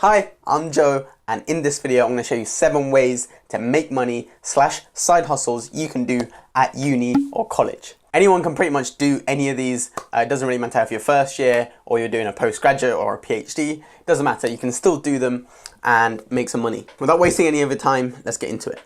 Hi, I'm Joe, and in this video I'm going to show you 7 ways to make money / side hustles you can do at uni or college. Anyone can pretty much do any of these. It doesn't really matter if you're first year or you're doing a postgraduate or a PhD. It doesn't matter, you can still do them and make some money. Without wasting any of your time, let's get into it.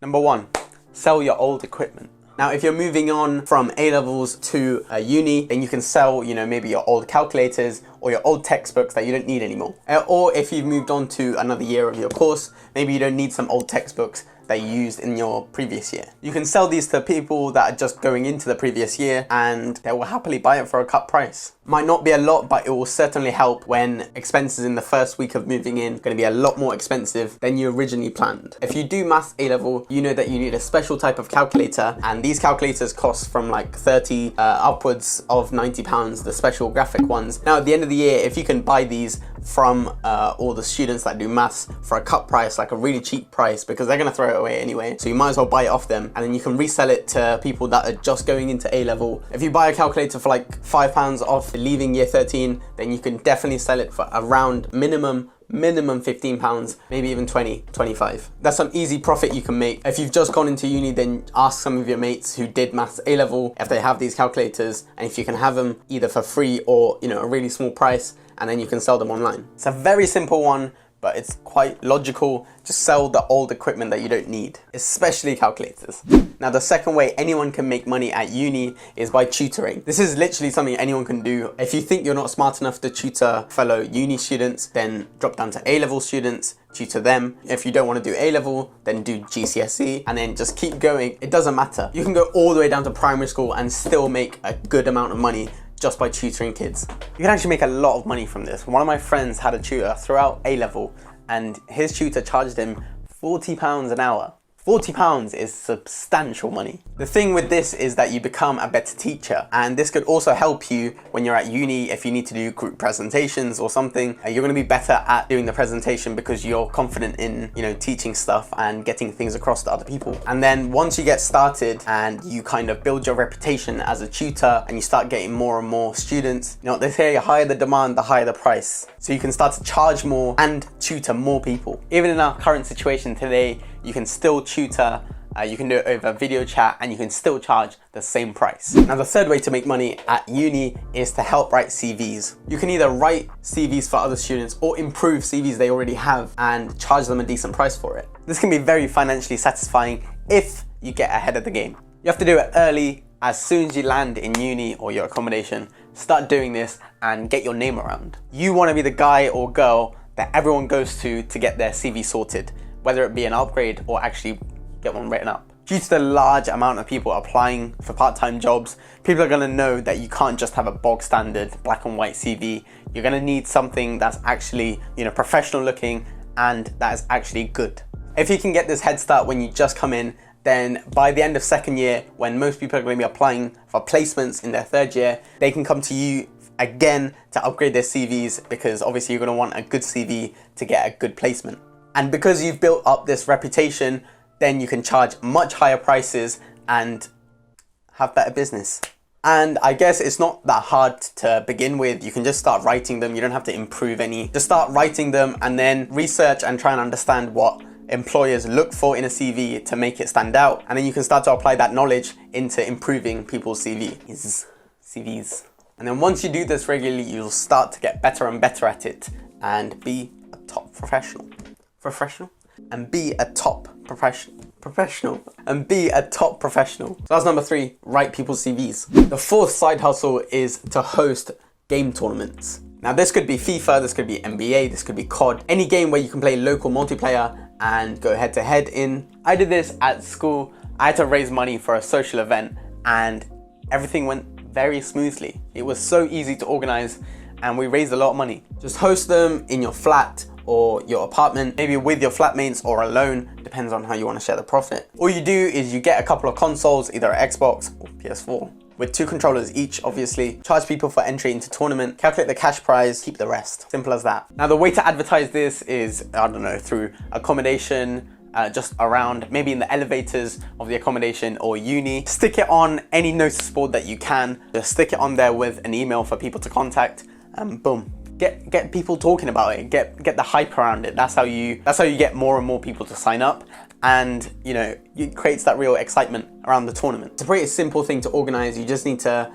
Number 1, sell your old equipment. Now, if you're moving on from A-levels to uni, then you can sell, maybe your old calculators or your old textbooks that you don't need anymore. Or if you've moved on to another year of your course, maybe you don't need some old textbooks that you used in your previous year. You can sell these to people that are just going into the previous year and they will happily buy it for a cut price. Might not be a lot, but it will certainly help when expenses in the first week of moving in are going to be a lot more expensive than you originally planned. If you do maths A-level, you know that you need a special type of calculator, and these calculators cost from like 30 upwards of £90, the special graphic ones. Now at the end of the year, if you can buy these from all the students that do maths for a cut price, like a really cheap price, because they're going to throw it away anyway, so you might as well buy it off them, and then you can resell it to people that are just going into A-level. If you buy a calculator for like £5 off leaving year 13, then you can definitely sell it for around minimum £15, maybe even 20, 25. That's some easy profit you can make. If you've just gone into uni, then ask some of your mates who did maths A-level if they have these calculators, and if you can have them either for free or a really small price, and then you can sell them online. It's a very simple one, but it's quite logical. Just sell the old equipment that you don't need, especially calculators. Now, the second way anyone can make money at uni is by tutoring. This is literally something anyone can do. If you think you're not smart enough to tutor fellow uni students, then drop down to A-level students, tutor them. If you don't want to do A-level, then do GCSE, and then just keep going. It doesn't matter. You can go all the way down to primary school and still make a good amount of money just by tutoring kids. You can actually make a lot of money from this. One of my friends had a tutor throughout A-level, and his tutor charged him £40 an hour. £40 is substantial money. The thing with this is that you become a better teacher, and this could also help you when you're at uni. If you need to do group presentations or something, you're going to be better at doing the presentation because you're confident in teaching stuff and getting things across to other people. And then once you get started and you kind of build your reputation as a tutor and you start getting more and more students, they say the higher the demand, the higher the price. So you can start to charge more and tutor more people. Even in our current situation today, you can still tutor, you can do it over video chat, and you can still charge the same price. Now, the third way to make money at uni is to help write CVs. You can either write CVs for other students or improve CVs they already have and charge them a decent price for it. This can be very financially satisfying if you get ahead of the game. You have to do it early. As soon as you land in uni or your accommodation, start doing this and get your name around. You want to be the guy or girl that everyone goes to get their CV sorted, whether it be an upgrade or actually get one written up. Due to the large amount of people applying for part-time jobs, people are gonna know that you can't just have a bog standard black and white CV. You're gonna need something that's actually, professional looking and that is actually good. If you can get this head start when you just come in, then by the end of second year, when most people are gonna be applying for placements in their third year, they can come to you again to upgrade their CVs, because obviously you're gonna want a good CV to get a good placement. And because you've built up this reputation, then you can charge much higher prices and have better business. And I guess it's not that hard to begin with. You can just start writing them. You don't have to improve any. Just start writing them and then research and try and understand what employers look for in a CV to make it stand out. And then you can start to apply that knowledge into improving people's CVs. And then once you do this regularly, you'll start to get better and better at it and be a top professional. And be a top professional. So that's number 3, write people's CVs. The fourth side hustle is to host game tournaments. Now, this could be FIFA, this could be NBA, this could be COD, any game where you can play local multiplayer and go head to head in. I did this at school. I had to raise money for a social event and everything went very smoothly. It was so easy to organize and we raised a lot of money. Just host them in your flat or your apartment, maybe with your flatmates or alone, depends on how you want to share the profit. All you do is you get a couple of consoles, either Xbox or PS4, with 2 controllers each, obviously. Charge people for entry into tournament, calculate the cash prize, keep the rest. Simple as that. Now, the way to advertise this is, I don't know, through accommodation, just around, maybe in the elevators of the accommodation or uni. Stick it on any notice board that you can. Just stick it on there with an email for people to contact, and boom. get people talking about it, get the hype around it. That's how you get more and more people to sign up, and it creates that real excitement around the tournament. It's a pretty simple thing to organize. You just need to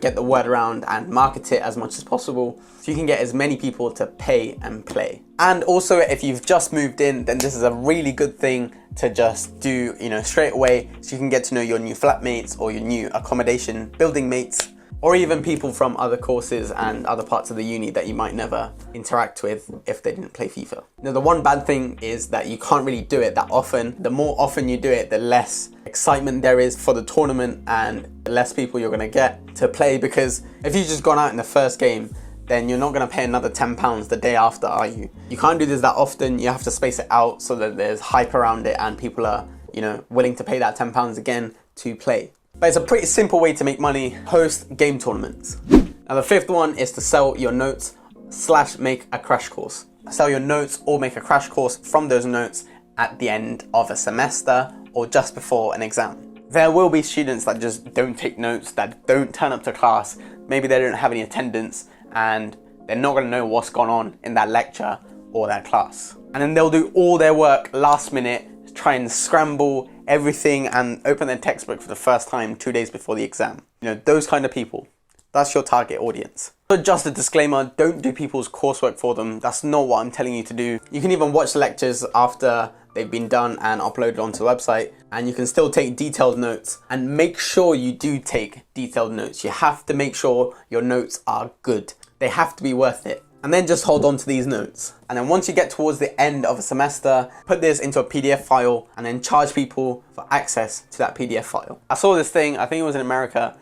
get the word around and market it as much as possible so you can get as many people to pay and play. And also, if you've just moved in, then this is a really good thing to just do straight away, so you can get to know your new flatmates or your new accommodation building mates, or even people from other courses and other parts of the uni that you might never interact with if they didn't play FIFA. Now, the one bad thing is that you can't really do it that often. The more often you do it, the less excitement there is for the tournament and the less people you're gonna get to play, because if you've just gone out in the first game, then you're not gonna pay another £10 the day after, are you? You can't do this that often. You have to space it out so that there's hype around it and people are, willing to pay that £10 again to play. But it's a pretty simple way to make money: host game tournaments. Now, the fifth one is to sell your notes / make a crash course. Sell your notes or make a crash course from those notes at the end of a semester or just before an exam. There will be students that just don't take notes, that don't turn up to class. Maybe they don't have any attendance and they're not going to know what's gone on in that lecture or that class. And then they'll do all their work last minute, try and scramble everything and open their textbook for the first time 2 days before the exam. Those kind of people. That's your target audience. So just a disclaimer, don't do people's coursework for them. That's not what I'm telling you to do. You can even watch the lectures after they've been done and uploaded onto the website, and you can still take detailed notes, and make sure you do take detailed notes. You have to make sure your notes are good. They have to be worth it. And then just hold on to these notes. And then once you get towards the end of a semester, put this into a PDF file and then charge people for access to that PDF file. I saw this thing, I think it was in America,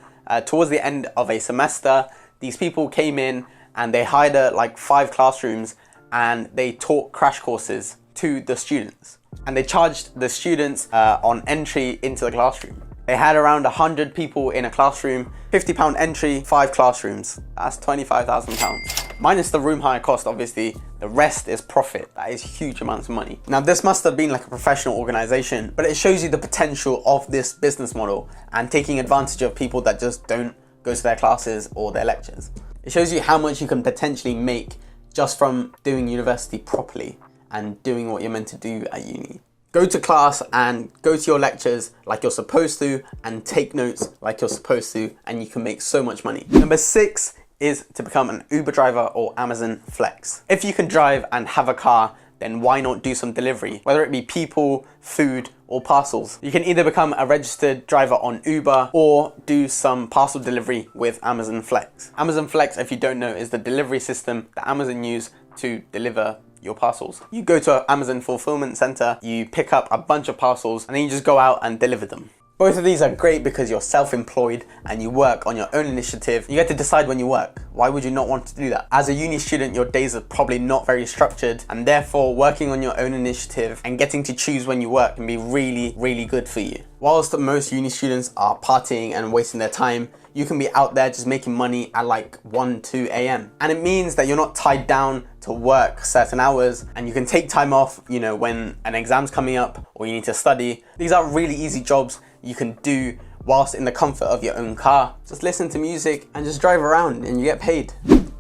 towards the end of a semester, these people came in and they hired like 5 classrooms and they taught crash courses to the students. And they charged the students on entry into the classroom. They had around 100 people in a classroom, £50 entry, 5 classrooms. That's £25,000. Minus the room hire cost, obviously, the rest is profit. That is huge amounts of money. Now, this must have been like a professional organization, but it shows you the potential of this business model and taking advantage of people that just don't go to their classes or their lectures. It shows you how much you can potentially make just from doing university properly and doing what you're meant to do at uni. Go to class and go to your lectures like you're supposed to and take notes like you're supposed to, and you can make so much money. Number 6 is to become an Uber driver or Amazon Flex. If you can drive and have a car, then why not do some delivery? Whether it be people, food, or parcels. You can either become a registered driver on Uber or do some parcel delivery with Amazon Flex. Amazon Flex, if you don't know, is the delivery system that Amazon use to deliver your parcels. You go to an Amazon fulfillment center, you pick up a bunch of parcels, and then you just go out and deliver them. Both of these are great because you're self-employed and you work on your own initiative. You get to decide when you work. Why would you not want to do that? As a uni student, your days are probably not very structured, and therefore working on your own initiative and getting to choose when you work can be really, really good for you. Whilst most uni students are partying and wasting their time, you can be out there just making money at like 1, 2 a.m. And it means that you're not tied down to work certain hours, and you can take time off, when an exam's coming up or you need to study. These are really easy jobs you can do whilst in the comfort of your own car. Just listen to music and just drive around and you get paid.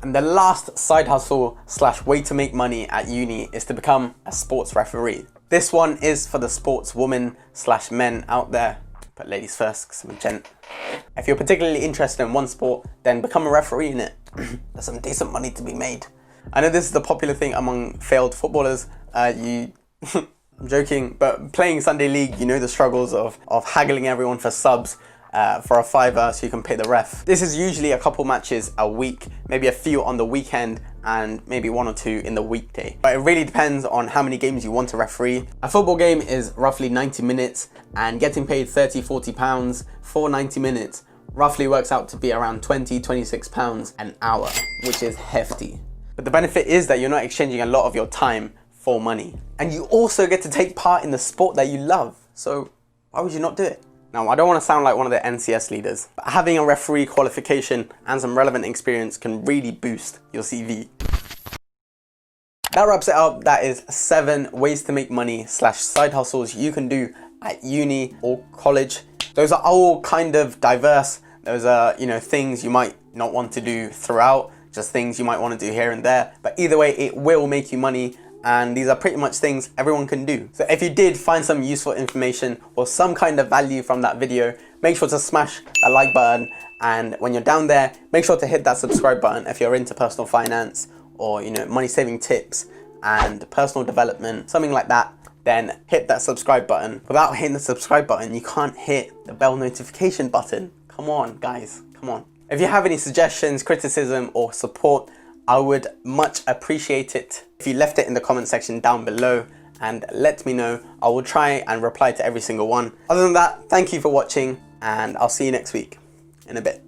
And the last side hustle / way to make money at uni is to become a sports referee. This one is for the sports women / men out there. But ladies first, because I'm a gent. If you're particularly interested in one sport, then become a referee in it. There's some decent money to be made. I know this is the popular thing among failed footballers. I'm joking, but playing Sunday League, you know the struggles of haggling everyone for subs for a £5 so you can pay the ref. This is usually a couple matches a week, maybe a few on the weekend, and maybe 1 or 2 in the weekday. But it really depends on how many games you want to referee. A football game is roughly 90 minutes, and getting paid £30–40 for 90 minutes roughly works out to be around £20–26 an hour, which is hefty. But the benefit is that you're not exchanging a lot of your time for money. And you also get to take part in the sport that you love. So why would you not do it? Now, I don't want to sound like one of the NCS leaders, but having a referee qualification and some relevant experience can really boost your CV. That wraps it up. That is 7 ways to make money / side hustles you can do at uni or college. Those are all kind of diverse. Those are, things you might not want to do throughout. just things you might want to do here and there. But either way, it will make you money. And these are pretty much things everyone can do. So if you did find some useful information or some kind of value from that video, make sure to smash that like button. And when you're down there, make sure to hit that subscribe button if you're into personal finance or, you know, money saving tips and personal development, something like that. Then hit that subscribe button. Without hitting the subscribe button, you can't hit the bell notification button. Come on, guys, come on. If you have any suggestions, criticism, or support, I would much appreciate it if you left it in the comment section down below and let me know. I will try and reply to every single one. Other than that, thank you for watching and I'll see you next week in a bit.